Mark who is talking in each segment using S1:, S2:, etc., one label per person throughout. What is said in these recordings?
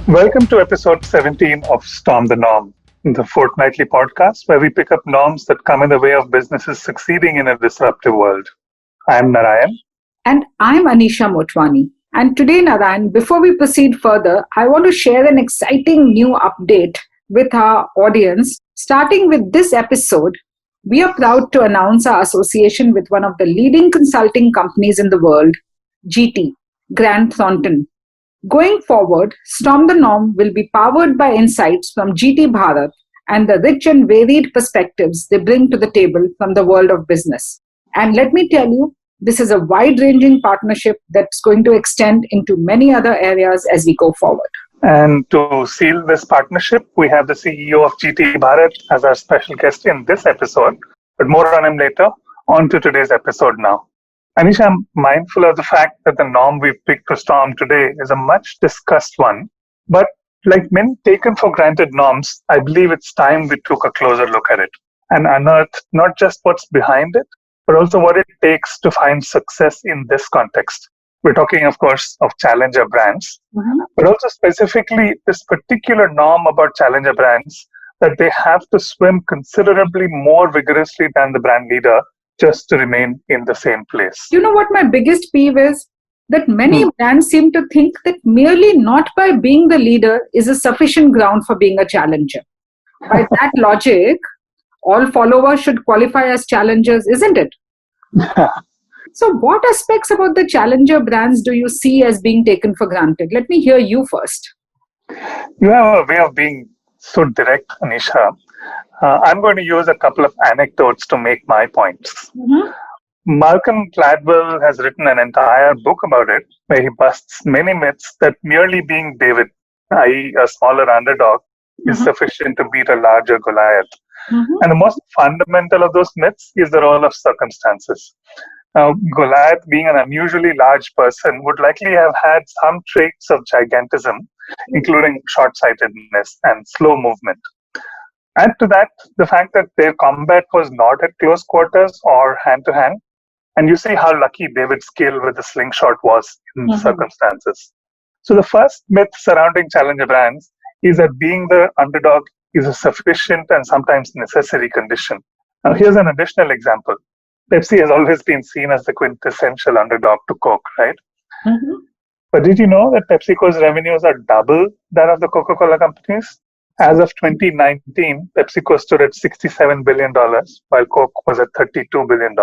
S1: Welcome to episode 17 of Storm the Norm, the fortnightly podcast where we pick up norms that come in the way of businesses succeeding in a disruptive world. I'm Narayan.
S2: And I'm Anisha Motwani. And today, Narayan, before we proceed further, I want to share an exciting new update with our audience. Starting with this episode, we are proud to announce our association with one of the leading consulting companies in the world, GT, Grant Thornton. Going forward, Storm the Norm will be powered by insights from GT Bharat and the rich and varied perspectives they bring to the table from the world of business. And let me tell you, this is a wide ranging partnership that's going to extend into many other areas as we go forward.
S1: And to seal this partnership, we have the CEO of GT Bharat as our special guest in this episode, but more on him later. On to today's episode now. Anisha, I'm mindful of the fact that the norm we've picked to storm today is a much discussed one. But like many taken for granted norms, I believe it's time we took a closer look at it and unearthed not just what's behind it, but also what it takes to find success in this context. We're talking, of course, of challenger brands, but also specifically this particular norm about challenger brands that they have to swim considerably more vigorously than the brand leader just to remain in the same place.
S2: You know what my biggest peeve is? That many brands seem to think that merely not by being the leader is a sufficient ground for being a challenger. By that logic, all followers should qualify as challengers, isn't it? So, what aspects about the challenger brands do you see as being taken for granted? Let me hear you first.
S1: You have a way of being so direct, Anisha. I'm going to use a couple of anecdotes to make my points. Malcolm Gladwell has written an entire book about it, where he busts many myths that merely being David, i.e., a smaller underdog, is sufficient to beat a larger Goliath. And the most fundamental of those myths is the role of circumstances. Now, Goliath, being an unusually large person, would likely have had some traits of gigantism, including short-sightedness and slow movement. Add to that the fact that their combat was not at close quarters or hand-to-hand, and you see how lucky David's skill with the slingshot was in the circumstances. So the first myth surrounding challenger brands is that being the underdog is a sufficient and sometimes necessary condition. Now here's an additional example. Pepsi has always been seen as the quintessential underdog to Coke, right? But did you know that PepsiCo's revenues are double that of the Coca-Cola companies? As of 2019, PepsiCo stood at $67 billion, while Coke was at $32 billion.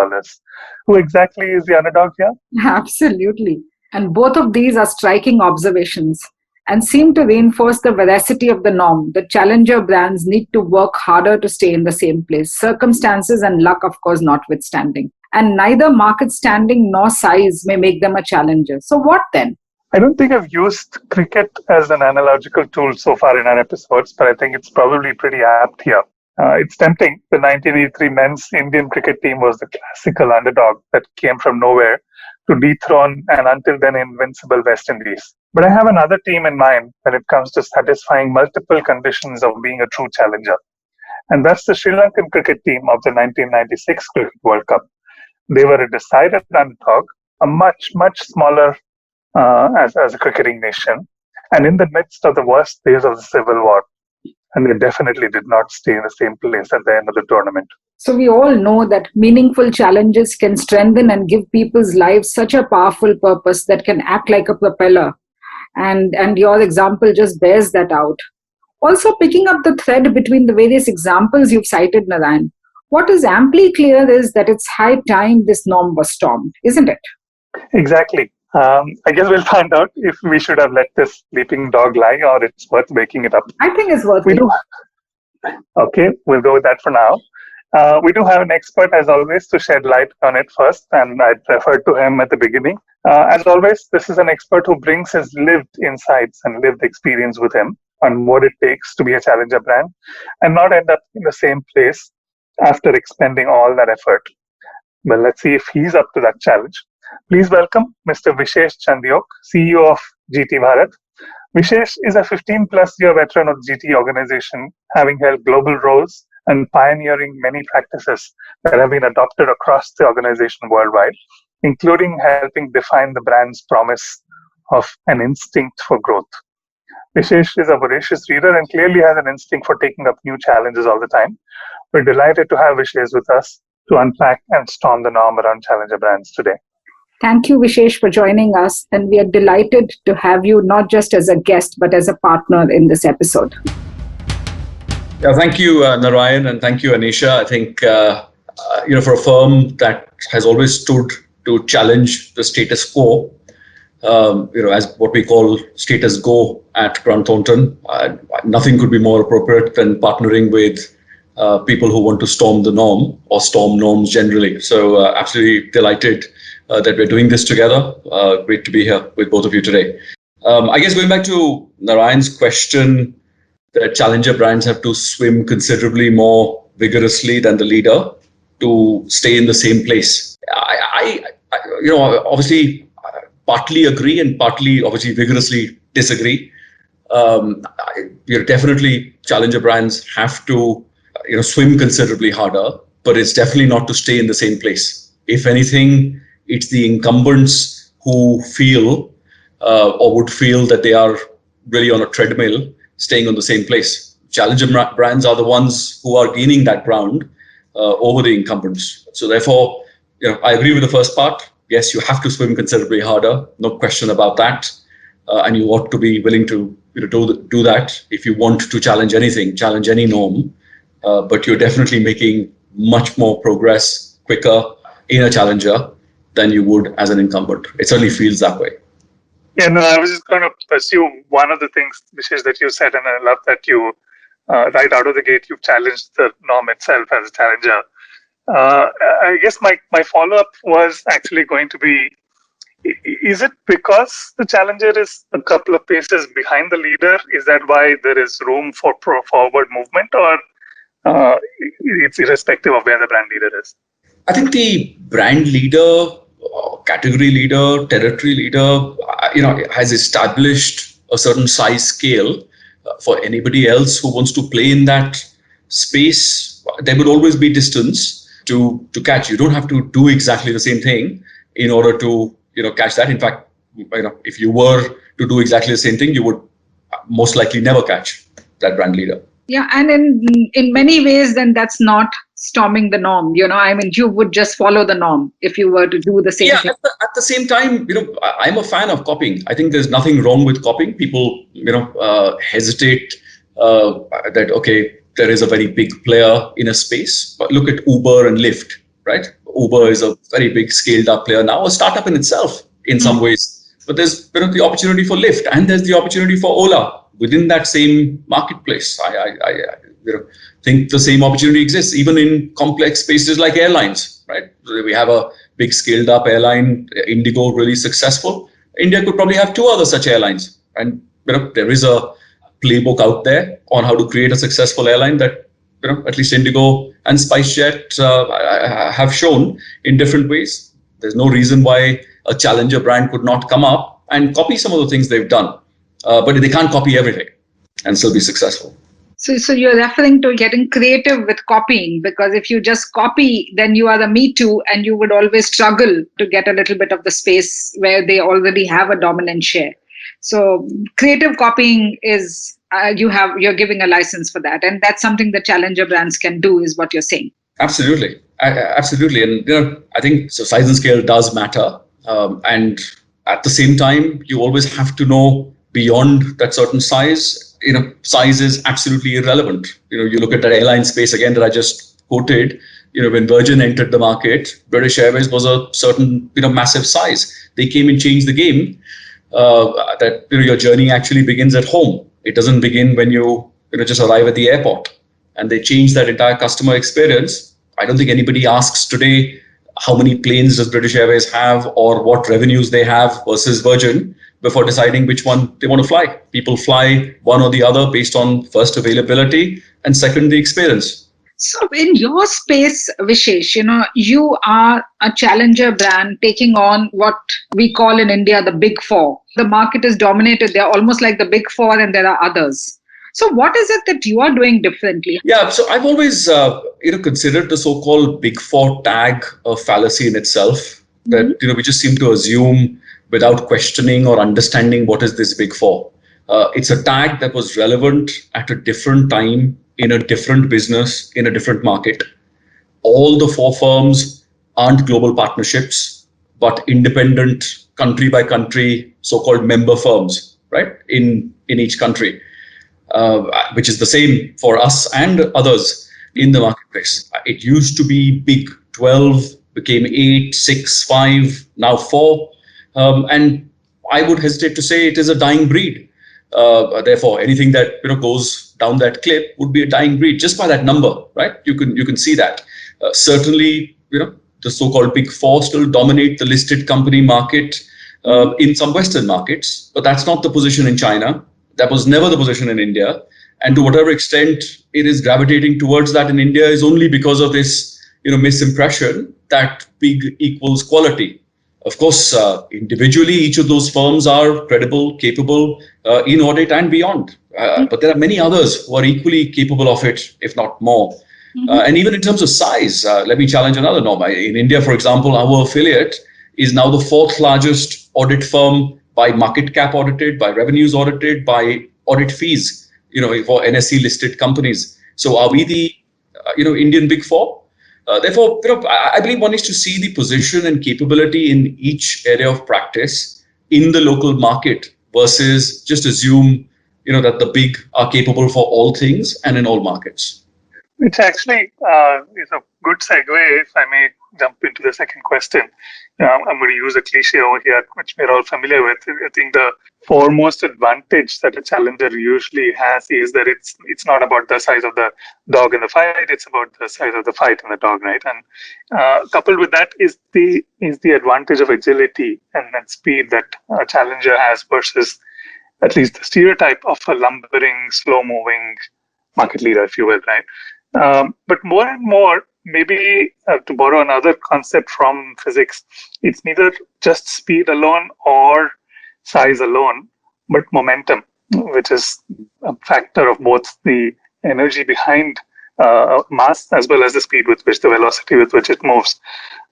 S1: Who exactly is the underdog here?
S2: Absolutely. And both of these are striking observations and seem to reinforce the veracity of the norm that challenger brands need to work harder to stay in the same place, circumstances and luck, of course, notwithstanding. And neither market standing nor size may make them a challenger. So what then?
S1: I don't think I've used cricket as an analogical tool so far in our episodes, but I think it's probably pretty apt here. It's tempting. The 1983 men's Indian cricket team was the classical underdog that came from nowhere to dethrone and until then invincible West Indies. But I have another team in mind when it comes to satisfying multiple conditions of being a true challenger. And that's the Sri Lankan cricket team of the 1996 Cricket World Cup. They were a decided underdog, a much, much smaller as a cricketing nation, and in the midst of the worst days of the Civil War. And they definitely did not stay in the same place at the end of the tournament.
S2: So we all know that meaningful challenges can strengthen and give people's lives such a powerful purpose that can act like a propeller. And your example just bears that out. Also, picking up the thread between the various examples you've cited, Narayan, what is amply clear is that it's high time this norm was stormed, isn't it?
S1: Exactly. I guess we'll find out if we should have let this sleeping dog lie or it's worth waking it up.
S2: I think it's worth it.
S1: Okay, we'll go with that for now. We do have an expert, as always, to shed light on it first, and I referred to him at the beginning. As always, this is an expert who brings his lived insights and lived experience with him on what it takes to be a challenger brand and not end up in the same place after expending all that effort. But let's see if he's up to that challenge. Please welcome Mr. Vishesh Chandiok, CEO of GT Bharat. Vishesh is a 15-plus year veteran of GT organization, having held global roles and pioneering many practices that have been adopted across the organization worldwide, including helping define the brand's promise of an instinct for growth. Vishesh is a voracious reader and clearly has an instinct for taking up new challenges all the time. We're delighted to have Vishesh with us to unpack and storm the norm around challenger brands today.
S2: Thank you, Vishesh, for joining us. And we are delighted to have you not just as a guest, but as a partner in this episode.
S3: Yeah, thank you, Narayan, and thank you, Anisha. I think, for a firm that has always stood to challenge the status quo, as what we call status go at Grant Thornton, nothing could be more appropriate than partnering with people who want to storm the norm or storm norms generally. So absolutely delighted that we're doing this together. Great to be here with both of you today. I guess going back to Narayan's question, that challenger brands have to swim considerably more vigorously than the leader to stay in the same place. I obviously partly agree and partly obviously vigorously disagree. Definitely challenger brands have to swim considerably harder, but it's definitely not to stay in the same place. If anything, it's the incumbents who feel or would feel that they are really on a treadmill staying on the same place. Challenger brands are the ones who are gaining that ground over the incumbents. So therefore, I agree with the first part. Yes, you have to swim considerably harder, no question about that. And you ought to be willing to do that if you want to challenge anything, challenge any norm. But you're definitely making much more progress quicker in a challenger than you would as an incumbent. It certainly feels that way.
S1: Yeah, no, I was just going to pursue one of the things, Vishesh, that you said, and I love that you, right out of the gate, you've challenged the norm itself as a challenger. I guess my follow-up was actually going to be, is it because the challenger is a couple of paces behind the leader? Is that why there is room for forward movement, or it's irrespective of where the brand leader is?
S3: I think the brand leader, category leader, territory leader, has established a certain size scale. For anybody else who wants to play in that space, there would always be distance to catch. You don't have to do exactly the same thing in order to catch that. In fact, if you were to do exactly the same thing, you would most likely never catch that brand leader.
S2: Yeah, and in many ways, then that's not storming the norm. You would just follow the norm if you were to do the same thing.
S3: At the same time, I'm a fan of copying. I think there's nothing wrong with copying. People, hesitate that, okay, there is a very big player in a space. But look at Uber and Lyft, right? Uber is a very big scaled up player now, a startup in itself in some ways. But there's the opportunity for Lyft and there's the opportunity for Ola within that same marketplace. I think the same opportunity exists even in complex spaces like airlines, right? We have a big scaled up airline, Indigo, really successful. India could probably have two other such airlines. And there is a playbook out there on how to create a successful airline that at least Indigo and SpiceJet have shown in different ways. There's no reason why a challenger brand could not come up and copy some of the things they've done. But they can't copy everything and still be successful.
S2: So you're referring to getting creative with copying, because if you just copy, then you are the Me Too, and you would always struggle to get a little bit of the space where they already have a dominant share. So creative copying is you're giving a license for that, and that's something the challenger brands can do, is what you're saying.
S3: Absolutely, absolutely, and I think so. Size and scale does matter, and at the same time, you always have to know beyond that certain size. Size is absolutely irrelevant. You look at that airline space again that I just quoted. When Virgin entered the market, British Airways was a certain massive size. They came and changed the game. That your journey actually begins at home. It doesn't begin when you just arrive at the airport. And they changed that entire customer experience. I don't think anybody asks today how many planes does British Airways have or what revenues they have versus Virgin before deciding which one they want to fly. People fly one or the other based on first availability and second the experience.
S2: So in your space, Vishesh, you are a challenger brand taking on what we call in India the big four. The market is dominated. They're almost like the big four, and there are others. So what is it that you are doing differently?
S3: Yeah, so I've always considered the so-called big four tag a fallacy in itself. That we just seem to assume without questioning or understanding what is this big four. It's a tag that was relevant at a different time in a different business in a different market. All the four firms aren't global partnerships, but independent country by country, so-called member firms, right? In each country, which is the same for us and others in the marketplace. It used to be big, 12, became 8, 6, 5, now 4. And I would hesitate to say it is a dying breed. Therefore, anything that goes down that clip would be a dying breed just by that number, right? You can see that. Certainly, the so-called big four still dominate the listed company market in some Western markets, but that's not the position in China. That was never the position in India. And to whatever extent it is gravitating towards that in India is only because of this, misimpression that big equals quality. Of course, individually, each of those firms are credible, capable in audit and beyond. But there are many others who are equally capable of it, if not more. And even in terms of size, let me challenge another norm. In India, for example, our affiliate is now the 4th largest audit firm by market cap audited, by revenues audited, by audit fees, for NSE listed companies. So are we the, Indian Big Four? Therefore, I believe one needs to see the position and capability in each area of practice in the local market versus just assume, that the big are capable for all things and in all markets.
S1: Which actually is a good segue, if I may jump into the second question. I'm going to use a cliche over here, which we're all familiar with. I think the foremost advantage that a challenger usually has is that it's not about the size of the dog in the fight; it's about the size of the fight in the dog, right? And coupled with that is the advantage of agility and speed that a challenger has versus at least the stereotype of a lumbering, slow-moving market leader, if you will, right? But more and more, maybe to borrow another concept from physics, it's neither just speed alone or size alone, but momentum, which is a factor of both the energy behind mass as well as the speed with which, the velocity with which it moves,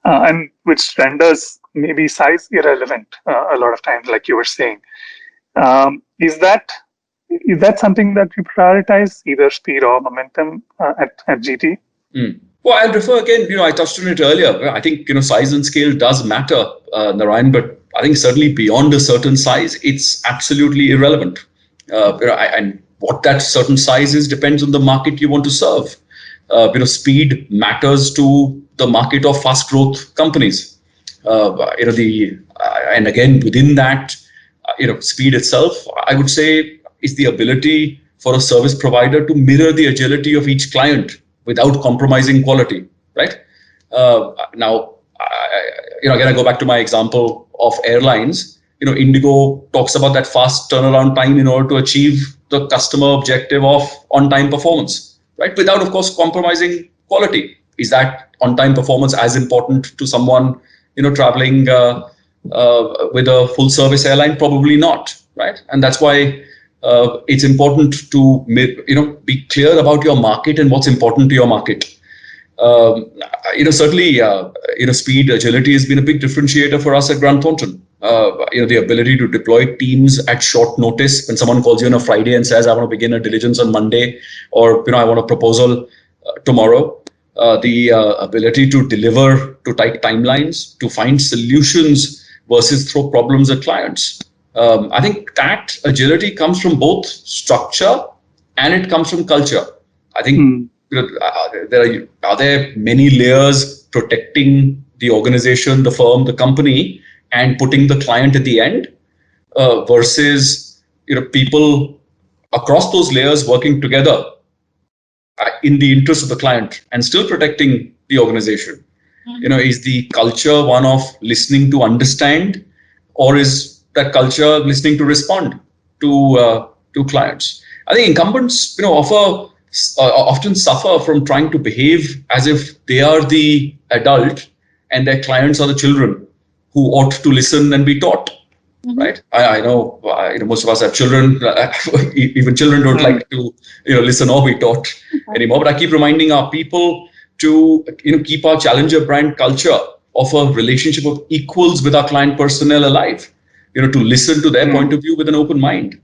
S1: and which renders maybe size irrelevant a lot of times, like you were saying. Is that something that you prioritize, either speed or momentum at GT?
S3: Well, I'll refer again, I touched on it earlier. I think, size and scale does matter, Narayan, but I think certainly beyond a certain size, it's absolutely irrelevant. And what that certain size is depends on the market you want to serve. Speed matters to the market of fast growth companies. And again, within that, speed itself, I would say, is the ability for a service provider to mirror the agility of each client without compromising quality, right? Now, again, I go back to my example of airlines. Indigo talks about that fast turnaround time in order to achieve the customer objective of on-time performance, right? Without, of course, compromising quality. Is that on-time performance as important to someone, traveling with a full-service airline? Probably not, right? And that's why it's important to be clear about your market and what's important to your market. Certainly, speed, agility has been a big differentiator for us at Grant Thornton. The ability to deploy teams at short notice when someone calls you on a Friday and says, I want to begin a diligence on Monday, or I want a proposal tomorrow. The ability to deliver to tight timelines, to find solutions versus throw problems at clients. I think that agility comes from both structure and it comes from culture. I think are there many layers protecting the organization, the firm, the company, and putting the client at the end, versus people across those layers working together in the interest of the client and still protecting the organization. Is the culture one of listening to understand, or is that culture listening to respond to clients? I think incumbents, often suffer from trying to behave as if they are the adult and their clients are the children who ought to listen and be taught. Right? I know, most of us have children. Even children don't like to, listen or be taught anymore. But I keep reminding our people to, keep our challenger brand culture of a relationship of equals with our client personnel alive. To listen to their point of view with an open mind.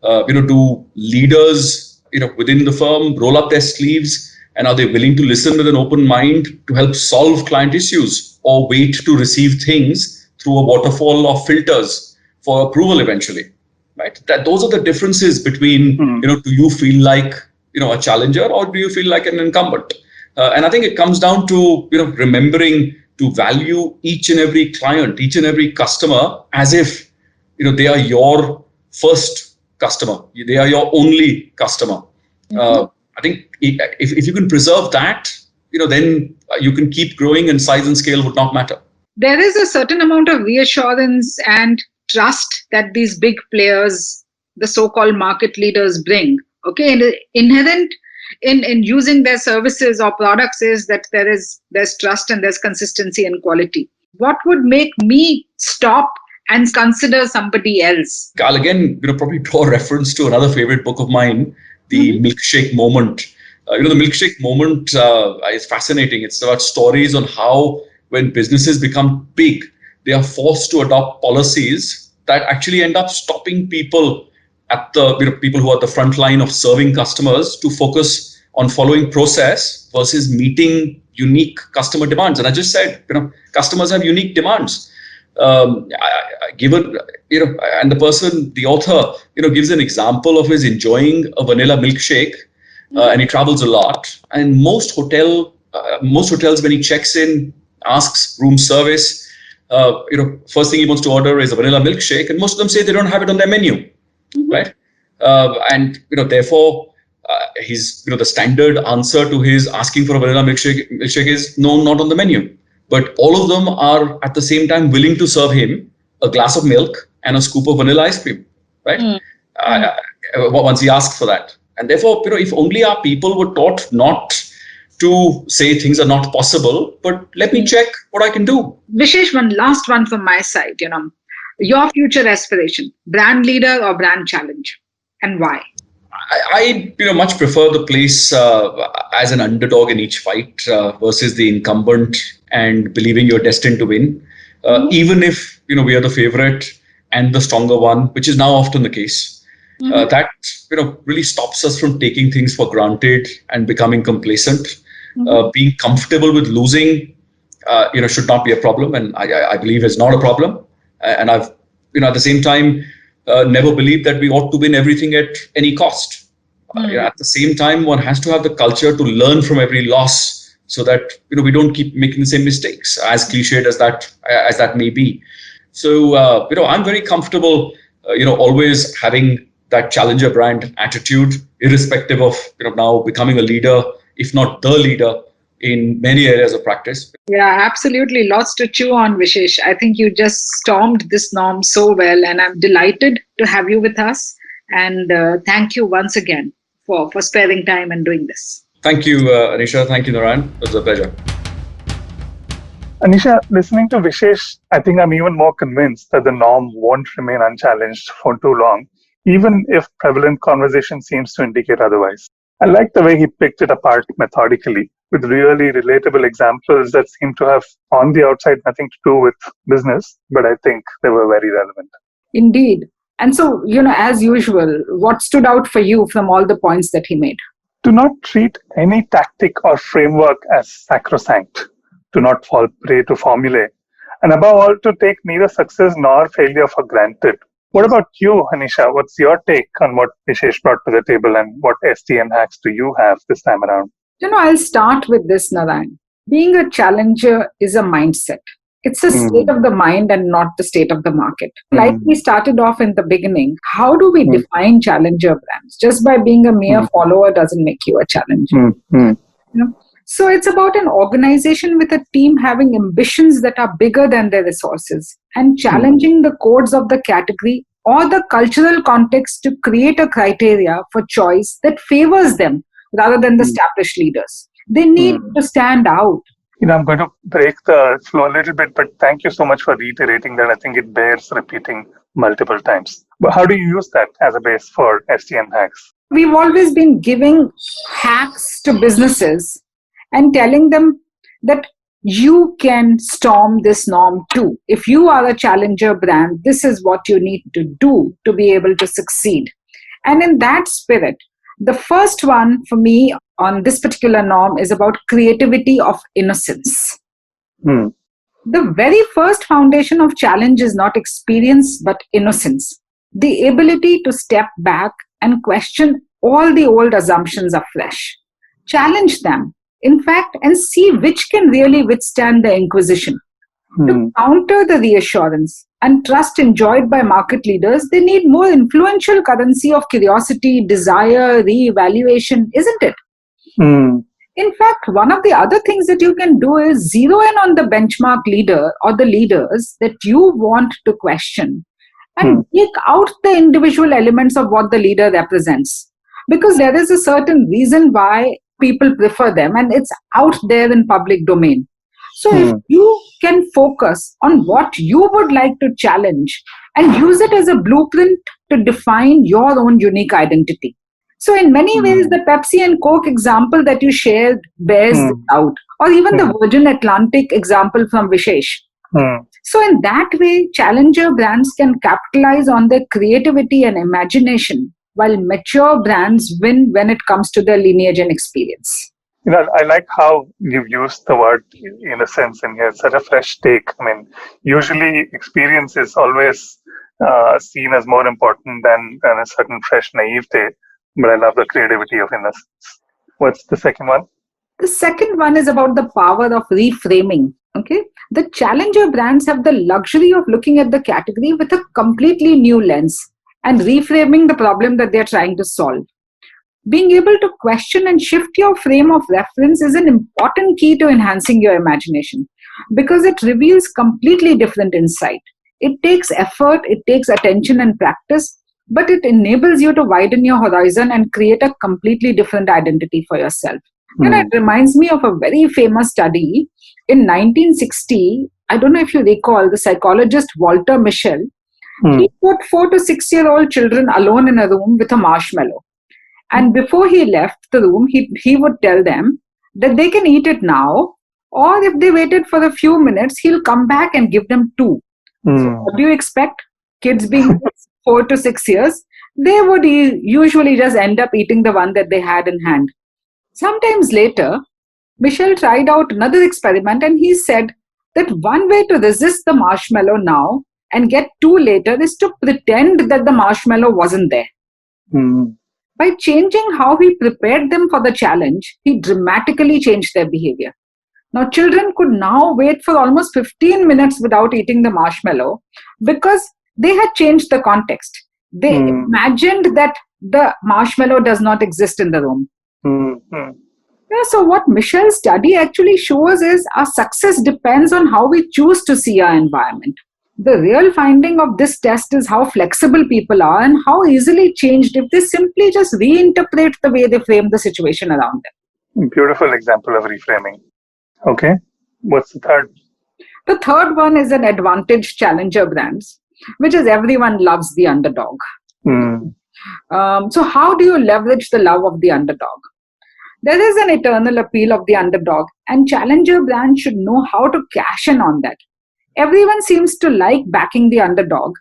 S3: Do leaders, within the firm roll up their sleeves, and are they willing to listen with an open mind to help solve client issues, or wait to receive things through a waterfall of filters for approval eventually? Right? That those are the differences between, do you feel like, a challenger, or do you feel like an incumbent? And I think it comes down to, remembering to value each and every client, each and every customer as if, they are your first customer. They are your only customer. I think if you can preserve that, then you can keep growing, and size and scale would not matter.
S2: There is a certain amount of reassurance and trust that these big players, the so-called market leaders, bring. Okay, and inherent in using their services or products is that there's trust and there's consistency and quality. What would make me stop and consider somebody else?
S3: I'll again, probably draw a reference to another favorite book of mine, The Milkshake Moment. The milkshake moment is fascinating. It's about stories on how when businesses become big, they are forced to adopt policies that actually end up stopping people at the people who are at the front line of serving customers to focus on following process versus meeting unique customer demands. And I just said, customers have unique demands. Given, and the author, gives an example of his enjoying a vanilla milkshake. And he travels a lot, and most hotels when he checks in, asks room service, first thing he wants to order is a vanilla milkshake, and most of them say they don't have it on their menu, right? And therefore his the standard answer to his asking for a vanilla milkshake is no, not on the menu. But all of them are at the same time willing to serve him a glass of milk and a scoop of vanilla ice cream, right? Once he asks for that. And therefore, if only our people were taught not to say things are not possible, but let me check what I can do.
S2: Vishesh, one last one from my side, your future aspiration, brand leader or brand challenger, and why?
S3: I much prefer the place as an underdog in each fight versus the incumbent and believing you're destined to win. Even if, we are the favorite and the stronger one, which is now often the case. That really stops us from taking things for granted and becoming complacent. Being comfortable with losing, should not be a problem, and I believe is not a problem. And I've, at the same time, never believed that we ought to win everything at any cost. At the same time, one has to have the culture to learn from every loss, so that we don't keep making the same mistakes, as cliched as that may be. So I'm very comfortable, always having that challenger brand attitude, irrespective of now becoming a leader, if not the leader, in many areas of practice.
S2: Yeah, absolutely. Lots to chew on, Vishesh. I think you just stormed this norm so well, and I'm delighted to have you with us. And thank you once again for sparing time and doing this.
S3: Thank you, Anisha. Thank you, Narayan. It was a pleasure.
S1: Anisha, listening to Vishesh, I think I'm even more convinced that the norm won't remain unchallenged for too long, even if prevalent conversation seems to indicate otherwise. I like the way he picked it apart methodically, with really relatable examples that seem to have, on the outside, nothing to do with business, but I think they were very relevant.
S2: Indeed. And so, as usual, what stood out for you from all the points that he made?
S1: Do not treat any tactic or framework as sacrosanct. Do not fall prey to formulae. And above all, to take neither success nor failure for granted. What about you, Anisha? What's your take on what Vishesh brought to the table, and what STN hacks do you have this time around?
S2: I'll start with this, Narayan. Being a challenger is a mindset. It's a state of the mind and not the state of the market. Like we started off in the beginning, how do we define challenger brands? Just by being a mere follower doesn't make you a challenger. So it's about an organization with a team having ambitions that are bigger than their resources and challenging the codes of the category or the cultural context to create a criteria for choice that favors them rather than the established leaders. They need to stand out.
S1: I'm going to break the flow a little bit, but thank you so much for reiterating that. I think it bears repeating multiple times. But how do you use that as a base for STN hacks?
S2: We've always been giving hacks to businesses and telling them that you can storm this norm too. If you are a challenger brand, this is what you need to do to be able to succeed. And in that spirit, the first one for me on this particular norm is about creativity of innocence.
S1: Hmm.
S2: The very first foundation of challenge is not experience but innocence, the ability to step back and question all the old assumptions afresh. Challenge them, in fact, and see which can really withstand the inquisition. To counter the reassurance and trust enjoyed by market leaders, they need more influential currency of curiosity, desire, re-evaluation, isn't it?
S1: Hmm.
S2: In fact, one of the other things that you can do is zero in on the benchmark leader or the leaders that you want to question and take out the individual elements of what the leader represents. Because there is a certain reason why people prefer them, and it's out there in public domain. So if you can focus on what you would like to challenge and use it as a blueprint to define your own unique identity. So in many ways, the Pepsi and Coke example that you shared bears this out, or even the Virgin Atlantic example from Vishesh. So in that way, challenger brands can capitalize on their creativity and imagination, while mature brands win when it comes to their lineage and experience.
S1: I like how you've used the word innocence in here. It's such a fresh take. I mean, usually experience is always seen as more important than a certain fresh naivete. But I love the creativity of innocence. What's the second one?
S2: The second one is about the power of reframing. Okay, the challenger brands have the luxury of looking at the category with a completely new lens and reframing the problem that they're trying to solve. Being able to question and shift your frame of reference is an important key to enhancing your imagination because it reveals completely different insight. It takes effort, it takes attention and practice, but it enables you to widen your horizon and create a completely different identity for yourself. It reminds me of a very famous study in 1960. I don't know if you recall, the psychologist Walter Mischel. He put 4 to 6-year-old children alone in a room with a marshmallow. And before he left the room, he would tell them that they can eat it now, or if they waited for a few minutes, he'll come back and give them 2. So what do you expect? Kids being 4 to 6 years, they would usually just end up eating the one that they had in hand. Sometimes later, Michel tried out another experiment and he said that one way to resist the marshmallow now and get 2 later is to pretend that the marshmallow wasn't there. By changing how he prepared them for the challenge, he dramatically changed their behavior. Now, children could now wait for almost 15 minutes without eating the marshmallow because they had changed the context. They imagined that the marshmallow does not exist in the room. So what Michel's study actually shows is our success depends on how we choose to see our environment. The real finding of this test is how flexible people are and how easily changed if they simply just reinterpret the way they frame the situation around them.
S1: Beautiful example of reframing. Okay. What's the third?
S2: The third one is an advantage challenger brands, which is everyone loves the underdog. So how do you leverage the love of the underdog? There is an eternal appeal of the underdog, and challenger brands should know how to cash in on that. Everyone seems to like backing the underdog,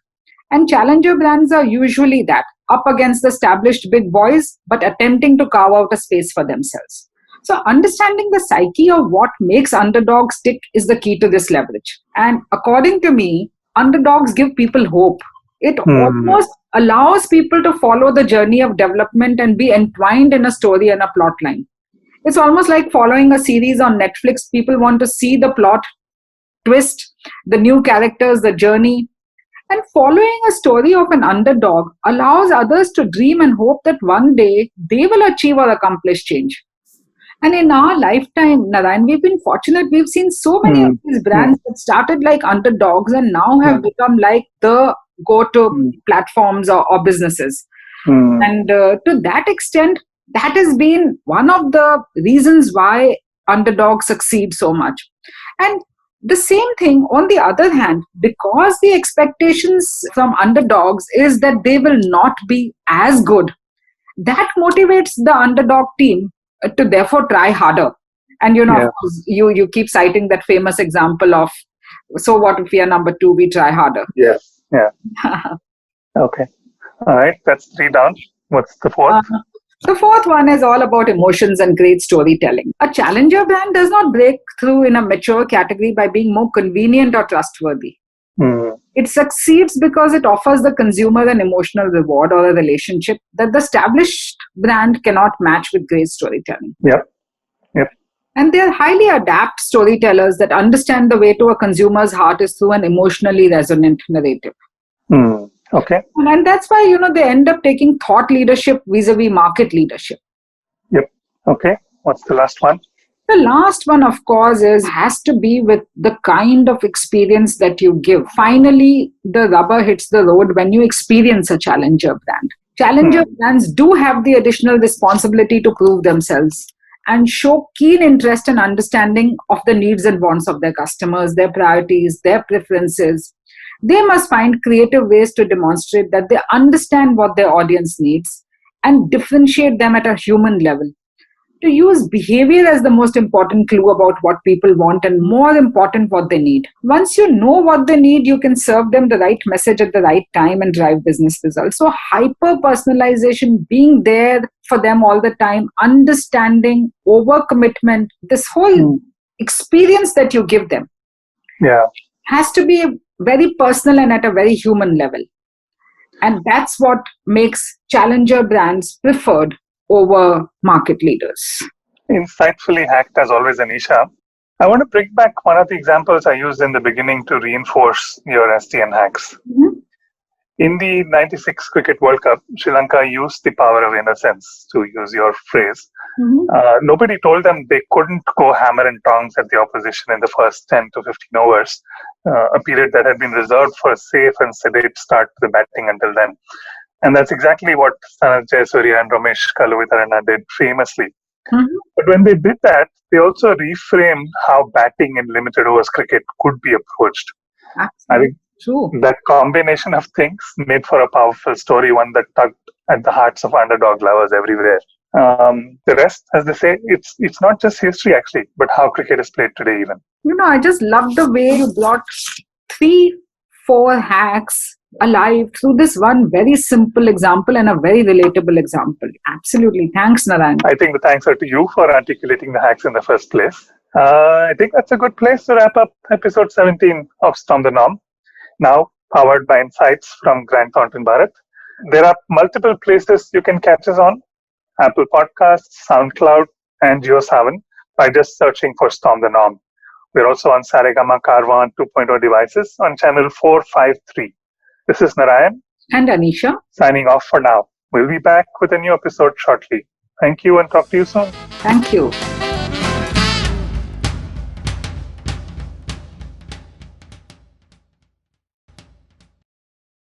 S2: and challenger brands are usually that, up against the established big boys, but attempting to carve out a space for themselves. So understanding the psyche of what makes underdogs tick is the key to this leverage. And according to me, underdogs give people hope. It almost allows people to follow the journey of development and be entwined in a story and a plot line. It's almost like following a series on Netflix. People want to see the plot twist, the new characters, the journey. And following a story of an underdog allows others to dream and hope that one day they will achieve or accomplish change. And in our lifetime, Narayan, we've been fortunate. We've seen so many of these brands that started like underdogs and now have become like the go-to platforms or businesses. And to that extent, that has been one of the reasons why underdogs succeed so much. And the same thing, on the other hand, because the expectations from underdogs is that they will not be as good, that motivates the underdog team to therefore try harder. And of course, you keep citing that famous example of, so what if we are number 2, we try harder.
S1: Yes. Yeah. Okay. All right. That's 3 down. What's the fourth?
S2: The fourth one is all about emotions and great storytelling. A challenger brand does not break through in a mature category by being more convenient or trustworthy. It succeeds because it offers the consumer an emotional reward or a relationship that the established brand cannot match with great storytelling.
S1: Yep.
S2: And they are highly adept storytellers that understand the way to a consumer's heart is through an emotionally resonant narrative.
S1: Okay.
S2: And that's why, they end up taking thought leadership vis-a-vis market leadership.
S1: Yep. Okay. What's the last one?
S2: The last one, of course, has to be with the kind of experience that you give. Finally, the rubber hits the road when you experience a challenger brand. Challenger brands do have the additional responsibility to prove themselves and show keen interest and understanding of the needs and wants of their customers, their priorities, their preferences. They must find creative ways to demonstrate that they understand what their audience needs and differentiate them at a human level. To use behavior as the most important clue about what people want and more important, what they need. Once you know what they need, you can serve them the right message at the right time and drive business results. So hyper-personalization, being there for them all the time, understanding, overcommitment, this whole experience that you give them has to be very personal and at a very human level. And that's what makes challenger brands preferred over market leaders.
S1: Insightfully hacked as always, Anisha. I want to bring back one of the examples I used in the beginning to reinforce your STN hacks. In the 96 Cricket World Cup, Sri Lanka used the power of innocence, to use your phrase. Nobody told them they couldn't go hammer and tongs at the opposition in the first 10 to 15 overs, a period that had been reserved for a safe and sedate start to the batting until then. And that's exactly what Sanath Jayasuriya and Ramesh Kaluvitarana did famously. But when they did that, they also reframed how batting in limited overs cricket could be approached. I think that combination of things made for a powerful story, one that tugged at the hearts of underdog lovers everywhere. The rest, as they say, it's not just history actually, but how cricket is played today even.
S2: I just love the way you brought 3-4 hacks alive through this one very simple example and a very relatable example. Absolutely. Thanks, Narayan.
S1: I think the thanks are to you for articulating the hacks in the first place. I think that's a good place to wrap up episode 17 of Storm the Norm, now powered by insights from Grant Thornton Bharat. There are multiple places you can catch us on: Apple Podcasts, SoundCloud, and JioSaavn by just searching for Storm the Norm. We're also on Saregama Carvaan 2.0 devices on channel 453. This is Narayan
S2: and Anisha
S1: signing off for now. We'll be back with a new episode shortly. Thank you and talk to you soon.
S2: Thank you.